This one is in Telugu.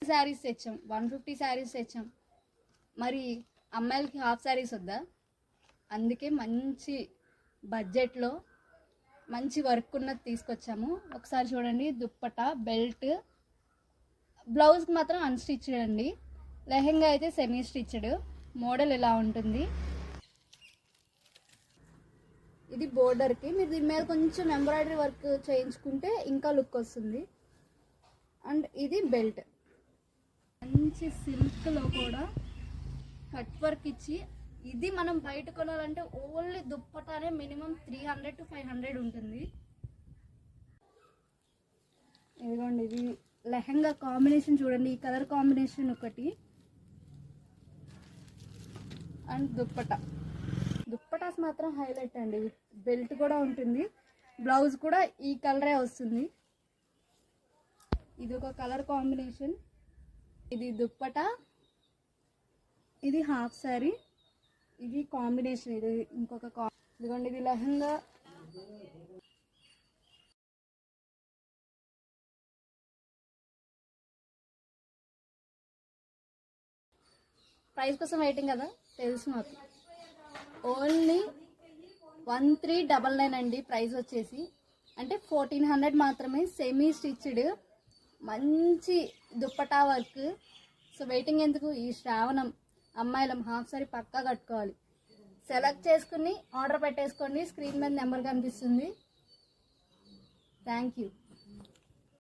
శారీస్ తెచ్చాం, 150 శారీస్ తెచ్చాం. మరి అమ్మాయిలకి హాఫ్ శారీస్ వద్దా? అందుకే మంచి బడ్జెట్లో మంచి వర్క్ ఉన్నది తీసుకొచ్చాము. ఒకసారి చూడండి, దుప్పటా, బెల్ట్, బ్లౌజ్కి మాత్రం అన్స్టిచ్డ్ అండి. లెహెంగా అయితే సెమీ స్టిచ్డ్. మోడల్ ఇలా ఉంటుంది. ఇది బోర్డర్కి మీరు దీని మీద కొంచెం ఎంబ్రాయిడరీ వర్క్ చేయించుకుంటే ఇంకా లుక్ వస్తుంది. అండ్ ఇది బెల్ట్, మంచి సిల్క్లో కూడా కట్ వర్క్ ఇచ్చి, ఇది మనం బయట కొనాలంటే ఓన్లీ దుప్పటానే మినిమం 300 to 500 ఉంటుంది. ఇదిగోండి, ఇది లెహంగా కాంబినేషన్ చూడండి, ఈ కలర్ కాంబినేషన్ ఒకటి. అండ్ దుప్పటాస్ మాత్రం హైలైట్ అండి. బెల్ట్ కూడా ఉంటుంది, బ్లౌజ్ కూడా ఈ కలరే వస్తుంది. ఇది ఒక కలర్ కాంబినేషన్. ఇది దుప్పటా, ఇది హాఫ్ శారీ, ఇది కాంబినేషన్. ఇది ఇంకొక ఇదిగోండి, ఇది లెహంగా. ప్రైస్ కోసం వెయిటింగ్ కదా, తెలుసు మాకు. ఓన్లీ 1399 అండి ప్రైస్ వచ్చేసి. అంటే 1400 మాత్రమే. సెమీ స్టిచ్డ్ మంచి దుప్పటా వర్క్. సో వెయిటింగ్ ఎందుకు? ఈ శ్రావణం అమ్మాయిలం హాఫ్ సారీ పక్కా కట్టుకోవాలి. సెలెక్ట్ చేసుకుని ఆర్డర్ పెట్టేసుకోండి. స్క్రీన్ మీద నెంబర్ కనిపిస్తుంది. Thank you.